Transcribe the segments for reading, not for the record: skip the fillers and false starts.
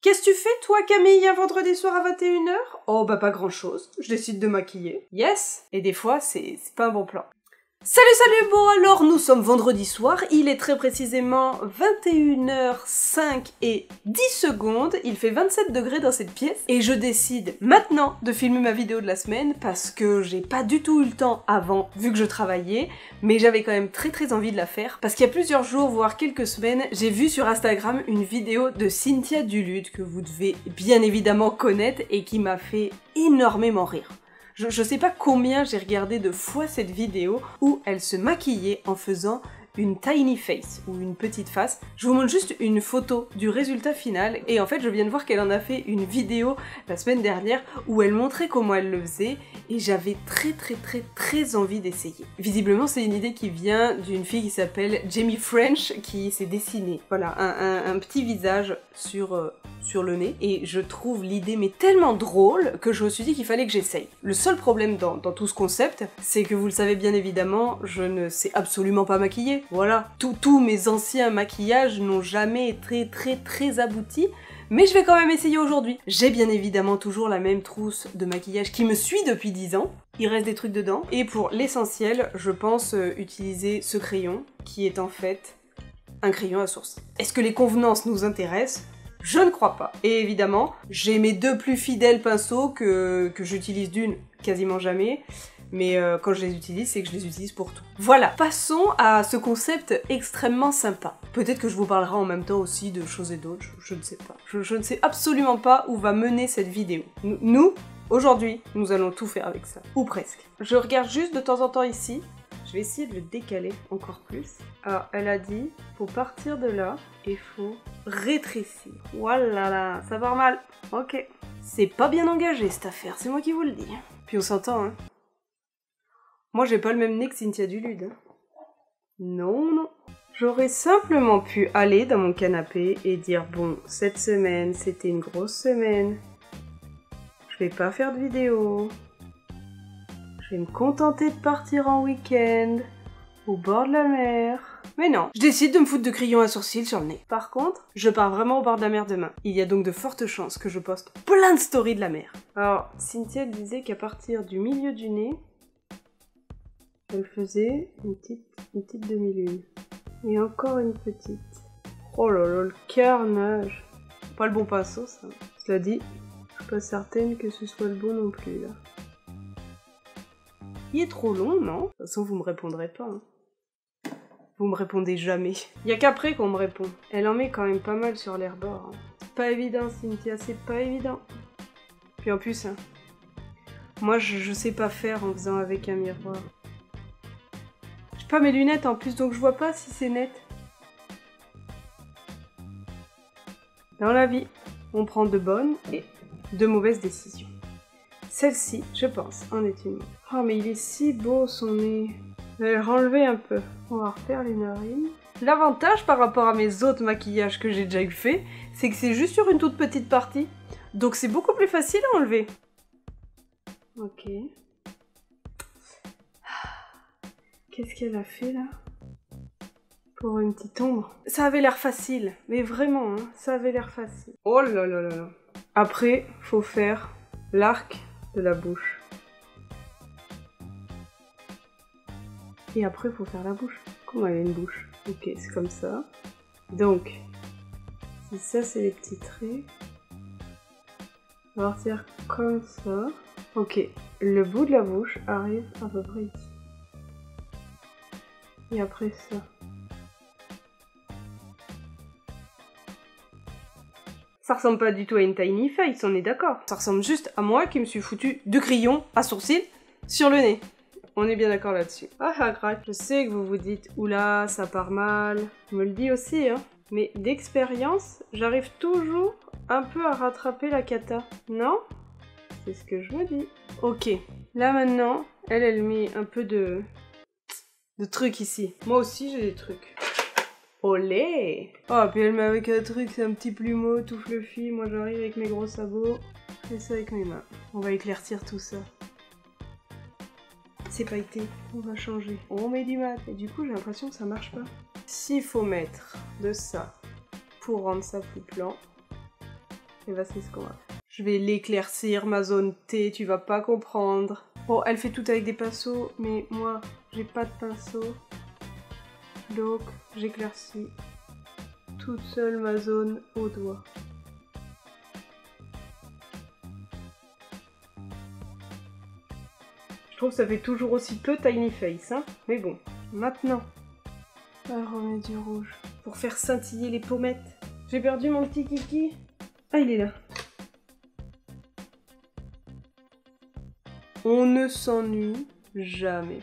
Qu'est-ce que tu fais, toi, Camille, un vendredi soir à 21 h? Oh, bah pas grand-chose. Je décide de maquiller. Yes. Et des fois, c'est pas un bon plan. Salut, bon alors, nous sommes vendredi soir, il est très précisément 21h05 et 10 secondes, il fait 27 degrés dans cette pièce, et je décide maintenant de filmer ma vidéo de la semaine, parce que j'ai pas du tout eu le temps avant, vu que je travaillais, mais j'avais quand même très envie de la faire, parce qu'il y a plusieurs jours, voire quelques semaines, j'ai vu sur Instagram une vidéo de Cynthia Duluth, que vous devez bien évidemment connaître, et qui m'a fait énormément rire. Je sais pas combien j'ai regardé de fois cette vidéo où elle se maquillait en faisant une tiny face ou une petite face. Je vous montre juste une photo du résultat final et en fait je viens de voir qu'elle en a fait une vidéo la semaine dernière où elle montrait comment elle le faisait et j'avais très envie d'essayer. Visiblement c'est une idée qui vient d'une fille qui s'appelle Jamie French qui s'est dessinée. Voilà, un petit visage sur le nez et je trouve l'idée mais tellement drôle que je me suis dit qu'il fallait que j'essaye. Le seul problème dans tout ce concept, c'est que vous le savez bien évidemment, je ne sais absolument pas maquiller. Voilà, tous mes anciens maquillages n'ont jamais été très aboutis, mais je vais quand même essayer aujourd'hui. J'ai bien évidemment toujours la même trousse de maquillage qui me suit depuis 10 ans. Il reste des trucs dedans. Et pour l'essentiel, je pense utiliser ce crayon, qui est en fait un crayon à sourcils. Est-ce que les convenances nous intéressent ? Je ne crois pas. Et évidemment, j'ai mes deux plus fidèles pinceaux que j'utilise d'une quasiment jamais. Mais quand je les utilise, c'est que je les utilise pour tout. Voilà, passons à ce concept extrêmement sympa. Peut-être que je vous parlerai en même temps aussi de choses et d'autres, je ne sais pas. Je ne sais absolument pas où va mener cette vidéo. Nous, aujourd'hui, nous allons tout faire avec ça. Ou presque. Je regarde juste de temps en temps ici. Je vais essayer de le décaler encore plus. Alors, elle a dit, faut partir de là et faut rétrécir. Voilà, là, ça part mal. Ok. C'est pas bien engagé cette affaire, c'est moi qui vous le dis. Puis on s'entend, hein. Moi, j'ai pas le même nez que Cynthia Duluth. Hein. Non. J'aurais simplement pu aller dans mon canapé et dire bon, cette semaine, c'était une grosse semaine. Je vais pas faire de vidéo. Je vais me contenter de partir en week-end, au bord de la mer. Mais non, je décide de me foutre de crayon à sourcils sur le nez. Par contre, je pars vraiment au bord de la mer demain. Il y a donc de fortes chances que je poste plein de stories de la mer. Alors, Cynthia disait qu'à partir du milieu du nez, elle faisait une petite demi-lune. Et encore une petite. Oh là là, le carnage. Pas le bon pinceau, ça. Cela dit, je suis pas certaine que ce soit le bon non plus, là. Il est trop long, non? De toute façon, vous me répondrez pas. Hein. Vous me répondez jamais. Y a qu'après qu'on me répond. Elle en met quand même pas mal sur les rebords. Hein. C'est pas évident, Cynthia, c'est pas évident. Puis en plus, hein, moi, je sais pas faire en faisant avec un miroir. Pas mes lunettes en plus, donc je vois pas si c'est net. Dans la vie, on prend de bonnes et de mauvaises décisions. Celle-ci, je pense, en est une. Oh, mais il est si beau son nez. Je vais le renlever un peu. On va refaire les narines. L'avantage par rapport à mes autres maquillages que j'ai déjà eu fait, c'est que c'est juste sur une toute petite partie. Donc c'est beaucoup plus facile à enlever. Ok. Qu'est-ce qu'elle a fait là? Pour une petite ombre. Ça avait l'air facile, mais vraiment, hein, ça avait l'air facile. Oh là là là là. Après, faut faire l'arc de la bouche. Et après, faut faire la bouche. Comment elle a une bouche? Ok, c'est comme ça. Donc, si ça c'est les petits traits, on va partir comme ça. Ok, le bout de la bouche arrive à peu près ici. Et après ça. Ça ressemble pas du tout à une tiny face, on est d'accord. Ça ressemble juste à moi qui me suis foutu de crayon à sourcils sur le nez. On est bien d'accord là-dessus. Ah, grave. Je sais que vous vous dites, oula, ça part mal. Je me le dis aussi, hein. Mais d'expérience, j'arrive toujours un peu à rattraper la cata. Non? C'est ce que je me dis. Ok. Là maintenant, elle met un peu de trucs ici. Moi aussi j'ai des trucs. Olé! Oh, puis elle met avec un truc, c'est un petit plumeau tout fluffy. Moi j'arrive avec mes gros sabots. Je fais ça avec mes mains. On va éclaircir tout ça. C'est pailleté. On va changer. On met du mat. Et du coup j'ai l'impression que ça marche pas. S'il faut mettre de ça pour rendre ça plus blanc, Et bah c'est ce qu'on va faire. Je vais l'éclaircir, ma zone T, tu vas pas comprendre. Bon, elle fait tout avec des pinceaux, mais moi, j'ai pas de pinceau. Donc, j'éclaircis toute seule ma zone au doigt. Je trouve que ça fait toujours aussi peu tiny face, hein. Mais bon, maintenant, elle remet du rouge pour faire scintiller les pommettes. J'ai perdu mon petit kiki. Ah, il est là. On ne s'ennuie jamais.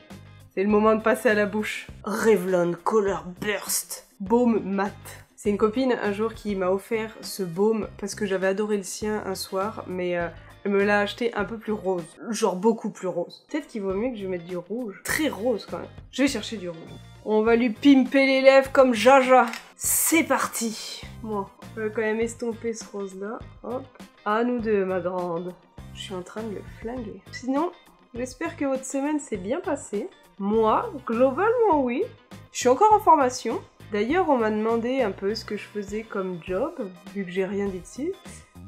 C'est le moment de passer à la bouche. Revlon Color Burst. Baume mat. C'est une copine un jour qui m'a offert ce baume parce que j'avais adoré le sien un soir, mais elle me l'a acheté un peu plus rose. Genre beaucoup plus rose. Peut-être qu'il vaut mieux que je mette du rouge. Très rose quand même. Je vais chercher du rouge. On va lui pimper les lèvres comme Jaja. C'est parti. Bon, on va quand même estomper ce rose là. Hop. À nous deux, ma grande. Je suis en train de le flinguer. Sinon, j'espère que votre semaine s'est bien passée. Moi, globalement oui. Je suis encore en formation. D'ailleurs, on m'a demandé un peu ce que je faisais comme job, vu que j'ai rien dit dessus.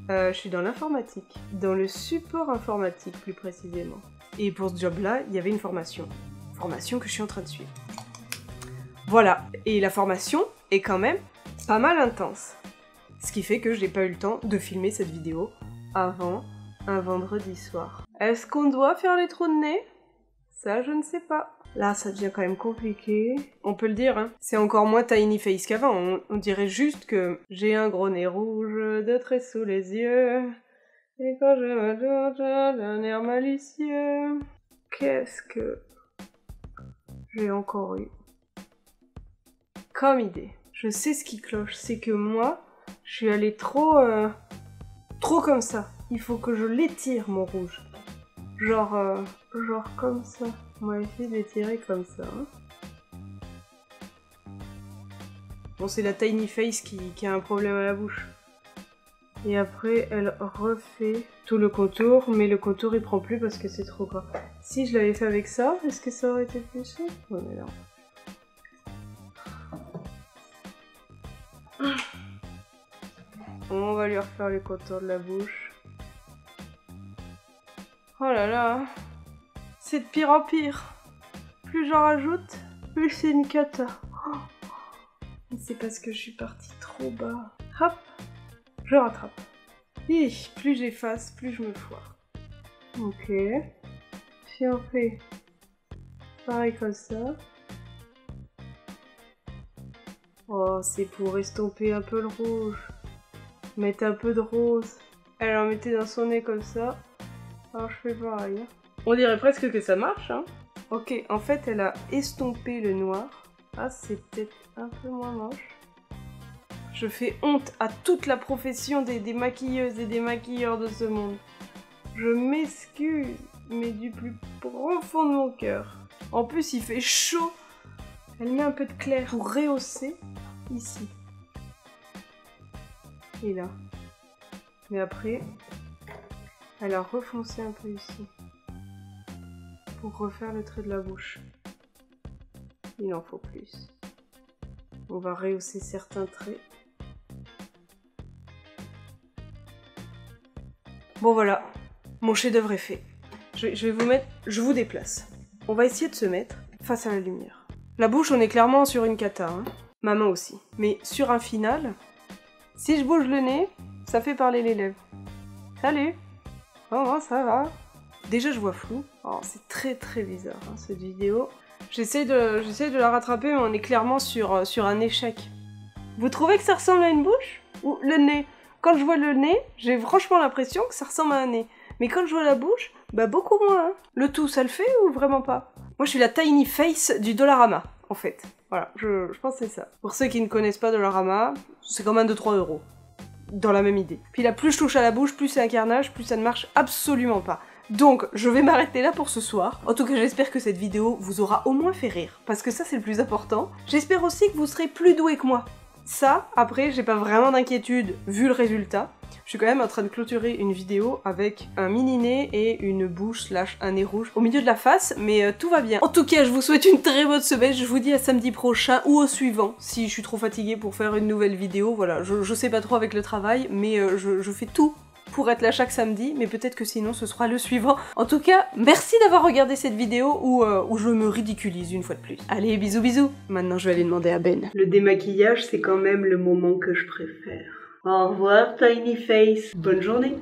Je suis dans l'informatique. Dans le support informatique, plus précisément. Et pour ce job-là, il y avait une formation. Formation que je suis en train de suivre. Voilà. Et la formation est quand même pas mal intense. Ce qui fait que je n'ai pas eu le temps de filmer cette vidéo avant un vendredi soir. Est-ce qu'on doit faire les trous de nez? Ça, je ne sais pas. Là, ça devient quand même compliqué. On peut le dire, hein. C'est encore moins tiny face qu'avant. On dirait juste que j'ai un gros nez rouge, de traits sous les yeux. Et quand je me doute d'un air malicieux. Qu'est-ce que j'ai encore eu comme idée? Je sais ce qui cloche. C'est que moi, je suis allée trop comme ça. Il faut que je l'étire, mon rouge. Genre comme ça. On va essayer de l'étirer comme ça. Hein. Bon, c'est la tiny face qui a un problème à la bouche. Et après, elle refait tout le contour, mais le contour il prend plus parce que c'est trop gras. Si je l'avais fait avec ça, est-ce que ça aurait été plus simple? Oh, mais non. On va lui refaire les contours de la bouche. Oh là là, c'est de pire en pire. Plus j'en rajoute, plus c'est une cata. Oh. C'est parce que je suis partie trop bas. Hop, je rattrape. Et plus j'efface, plus je me foire. Ok. Si on fait pareil comme ça. Oh, c'est pour estomper un peu le rouge. Mettre un peu de rose. Elle en mettait dans son nez comme ça. Alors je fais pareil. On dirait presque que ça marche, hein. Ok, en fait, elle a estompé le noir. Ah, c'est peut-être un peu moins moche. Je fais honte à toute la profession des maquilleuses et des maquilleurs de ce monde. Je m'excuse, mais du plus profond de mon cœur. En plus, il fait chaud. Elle met un peu de clair pour rehausser ici. Et là. Mais après, elle a refoncé un peu ici. Pour refaire le trait de la bouche. Il en faut plus. On va rehausser certains traits. Bon voilà, mon chef-d'œuvre est fait. Je vais vous mettre... Je vous déplace. On va essayer de se mettre face à la lumière. La bouche, on est clairement sur une cata. Hein. Ma main aussi. Mais sur un final, si je bouge le nez, ça fait parler les lèvres. Salut! Comment ça va? Déjà, je vois flou. Oh, c'est très très bizarre, hein, cette vidéo. J'essaie de la rattraper, mais on est clairement sur un échec. Vous trouvez que ça ressemble à une bouche? Ou le nez? Quand je vois le nez, j'ai franchement l'impression que ça ressemble à un nez. Mais quand je vois la bouche, bah beaucoup moins. Hein. Le tout, ça le fait ou vraiment pas? Moi, je suis la tiny face du Dollarama, en fait. Voilà, je pense que c'est ça. Pour ceux qui ne connaissent pas Dollarama, c'est comme un 2-3 €. Dans la même idée. Puis là, plus je touche à la bouche, plus c'est un carnage, plus ça ne marche absolument pas. Donc, je vais m'arrêter là pour ce soir. En tout cas, j'espère que cette vidéo vous aura au moins fait rire, parce que ça, c'est le plus important. J'espère aussi que vous serez plus doués que moi Ça, après, j'ai pas vraiment d'inquiétude vu le résultat. Je suis quand même en train de clôturer une vidéo avec un mini-nez et une bouche / un nez rouge au milieu de la face, mais tout va bien. En tout cas, je vous souhaite une très bonne semaine, je vous dis à samedi prochain ou au suivant, si je suis trop fatiguée pour faire une nouvelle vidéo, voilà, je sais pas trop avec le travail, mais je fais tout pour être là chaque samedi, mais peut-être que sinon ce sera le suivant. En tout cas, merci d'avoir regardé cette vidéo où je me ridiculise une fois de plus. Allez, bisous bisous. Maintenant, je vais aller demander à Ben. Le démaquillage, c'est quand même le moment que je préfère. Au revoir, Tiny Face. Bonne journée.